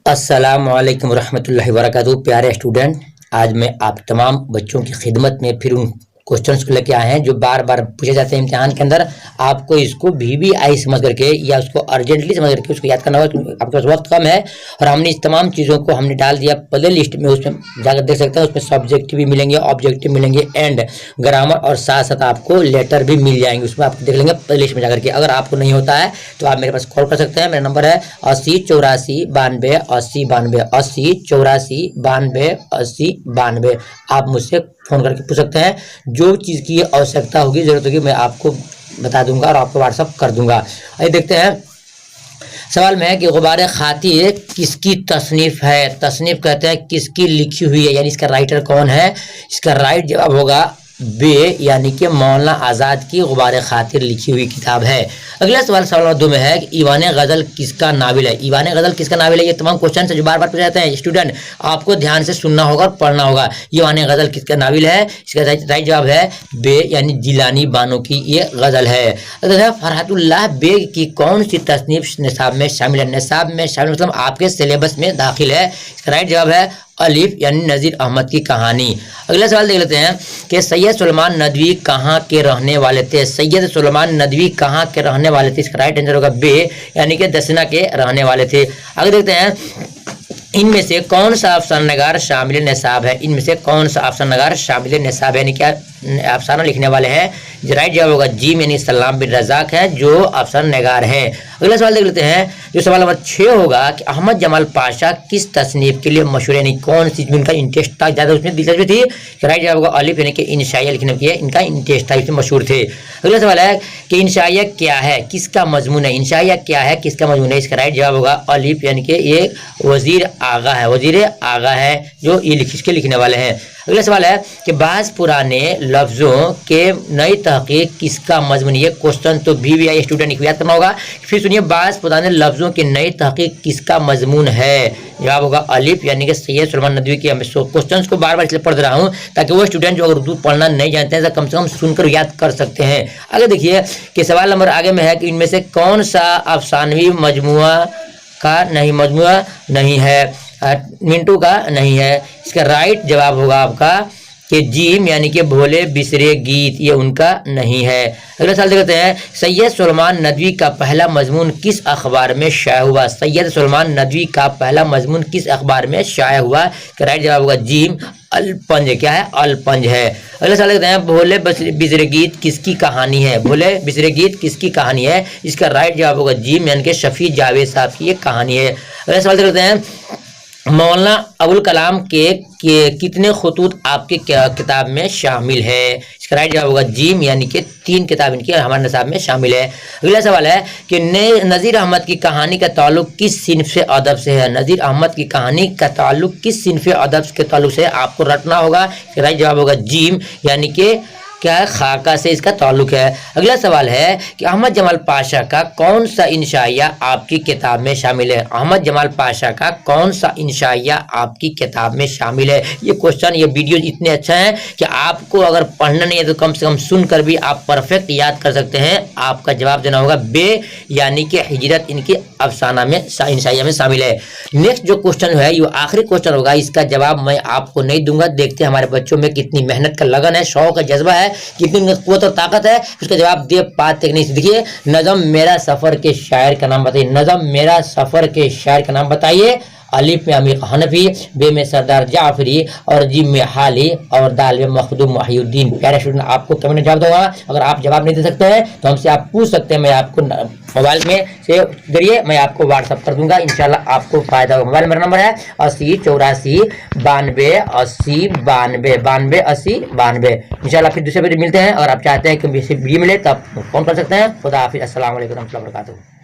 अस्सलामुअलैकुम रहमतुल्लाहि व बरकातहू। प्यारे स्टूडेंट, आज मैं आप तमाम बच्चों की खिदमत में फिर उन क्वेश्चंस को लेके आए हैं जो बार बार पूछे जाते हैं इम्तिहान के अंदर। आपको इसको VVI समझ करके या उसको अर्जेंटली समझ करके उसको याद करना होगा क्योंकि आपके पास वक्त कम है। और हमने इस तमाम चीज़ों को हमने डाल दिया प्ले लिस्ट में, उसमें जाकर देख सकते हैं। उसमें सब्जेक्टिव भी मिलेंगे, ऑब्जेक्टिव मिलेंगे एंड ग्रामर, और साथ साथ आपको लेटर भी मिल जाएंगे। उसमें आप देख लेंगे प्ले लिस्ट में जाकर के। अगर आपको नहीं होता है तो आप मेरे पास कॉल कर सकते हैं। मेरा नंबर है 80 84 92 80 92 80 84 92 80 92। आप मुझसे फ़ोन करके पूछ सकते हैं। जो चीज़ की आवश्यकता होगी, ज़रूरत होगी, मैं आपको बता दूंगा और आपको व्हाट्सअप कर दूंगा। आइए देखते हैं। सवाल में है कि गुबार खातिर किसकी तसनीफ़ है। तसनीफ़ कहते हैं किसकी लिखी हुई है, यानी इसका राइटर कौन है। इसका राइट जवाब होगा बे, यानी कि मौलाना आज़ाद की गुबार खातिर लिखी हुई किताब है। अगला सवाल नंबर 2 में है कि ईवान गज़ल किसका नाविल है। ईवान गज़ल किसका नाविल है। ये तमाम क्वेश्चन जो बार बार पूछे जाते हैं स्टूडेंट, आपको ध्यान से सुनना होगा और पढ़ना होगा। ईवान गज़ल किसका नाविल है। इसका राइट जवाब है बे, यानी जिलानी बानो की ये गज़ल है। अगर फरहतुल्लाह बेग की कौन सी तसनीफ निसाब में शामिल है। निसाब में शामिल मतलब आपके सिलेबस में दाखिल है। इसका राइट जवाब है अलिफ, यानी नज़ीर अहमद की कहानी। अगला सवाल देख लेते हैं कि सैयद सुलेमान नदवी कहाँ के रहने वाले थे। सैयद सुलेमान नदवी कहाँ के रहने वाले थे। इसका राइट आंसर होगा बे, यानी कि दसना के रहने वाले थे। आगे देखते हैं इनमें से कौन सा अफसानगार शामिल निसाब है। इनमें से कौन सा अफसानगार शामिल निसाब है, यानी क्या अफसाना लिखने वाले हैं। राइट जवाब होगा जीम, यानी सलाम बिन रज़ाक है जो अफसानगार है। अगला सवाल देख लेते हैं जो सवाल नंबर 6 होगा कि अहमद जमाल पाशा किस तसनीफ के लिए मशहूर है, यानी कौन सी उनका इंटरेस्ट था ज़्यादा, उसमें दिलचस्पी थी। राइट जवाब होगा अलिफ, यानी कि इंशाइया लिखने के इनका इंटरेस्ट था, इसमें मशहूर थे। अगला सवाल है कि इंशाइया क्या है, किसका मजमून है। इंशाइया क्या है, किसका मजमून है। इसका राइट जवाब होगा अलिफ, यानी कि ये वजीर आगा है, वजीर आगा है जो ये इसके लिखने वाले हैं। अगला सवाल है कि बाज़ पुराने लफ्ज़ों के नई तहकीक किसका मजमून। ये क्वेश्चन तो VVI स्टूडेंट को याद करना होगा। फिर सुनिए, बाज़ पुराने लफ्ज़ों के नई तहकीक किसका मजमून है। जवाब होगा अलिफ, यानी कि सैयद सुलेमान नदवी की। क्वेश्चन को बार बार इसलिए पढ़ रहा हूँ ताकि वो स्टूडेंट जो अगर उर्दू पढ़ना नहीं जानते हैं तो कम से कम सुनकर याद कर सकते हैं। आगे देखिए कि सवाल नंबर आगे में है कि इनमें से कौन सा अफसानवी मजमुआ का नहीं, मजमुआ नहीं है, मिंटू का नहीं है। इसका राइट जवाब होगा आपका कि जीम, यानी कि भोले बिसरे गीत, ये उनका नहीं है। अगला सवाल देखते हैं सैयद सुलेमान नदवी का पहला मजमून किस अखबार में शाया हुआ। सैयद सुलेमान नदवी का पहला मजमून किस अखबार में शाया हुआ। राइट जवाब होगा जीम, अलपंज। क्या है, अलपंज है। अगला सवाल देखते हैं भोले बिसरे गीत किसकी कहानी है। भोले बिसरे गीत किसकी कहानी है। इसका राइट जवाब होगा जीम, यानी कि शफी जावेद साहब की ये कहानी है। अगला सवाल देखते हैं मौलाना अबुल कलाम के कितने खतूत आपके किताब में शामिल है। इसका राइट जवाब होगा जीम, यानी कि 3 किताब इनकी हमारे निसाब में शामिल है। अगला सवाल है कि नज़ीर अहमद की कहानी का ताल्लुक किस सिन्फ़ अदब से है। नज़ीर अहमद की कहानी का ताल्लुक किस सिन्फ़ अदब के ताल्लुक से आपको रटना होगा। इसका राइट जवाब होगा जीम, यानी कि क्या है, खाका से इसका ताल्लुक है। अगला सवाल है कि अहमद जमाल पाशा का कौन सा इंशाइया आपकी किताब में शामिल है। अहमद जमाल पाशा का कौन सा इंशाइया आपकी किताब में शामिल है। ये क्वेश्चन, ये वीडियो इतने अच्छा है कि आपको अगर पढ़ना नहीं है तो कम से कम सुनकर भी आप परफेक्ट याद कर सकते हैं। आपका जवाब देना होगा बे, यानी कि हिजरत इनके अफसाना में इंशाइया में शामिल है। नेक्स्ट जो क्वेश्चन है ये आखिरी क्वेश्चन होगा, इसका जवाब मैं आपको नहीं दूंगा। देखते हैं हमारे बच्चों में कितनी मेहनत का लगन है, शौक का जज्बा है, कितनी कुव्वत और ताकत है। उसका जवाब दे पाते नहीं। देखिए, नज़म मेरा सफ़र के शायर का नाम बताइए। नज़म मेरा सफ़र के शायर का नाम बताइए। अलिफ में अमीर हनफी, बे में सरदार जाफरी, और जीम में हाली, और दाल में मखदूम महिउद्दीन। प्यारे स्टूडेंट, आपको कमेंट में जवाब दूंगा। अगर आप जवाब नहीं दे सकते हैं तो हमसे आप पूछ सकते हैं। मैं आपको मोबाइल में से जरिए मैं आपको व्हाट्सअप कर दूंगा। इंशाल्लाह आपको फायदा होगा। मोबाइल मेरा नंबर है 80 84 92 80 92 92 80 92। इंशाल्लाह फिर दूसरे वीडियो मिलते हैं। अगर आप चाहते हैं कि वीडियो मिले तो आप फोन कर सकते हैं। खुदा हाफिज़। अस्सलाम वालेकुम रहमतुल्लाहि व बरकातहू।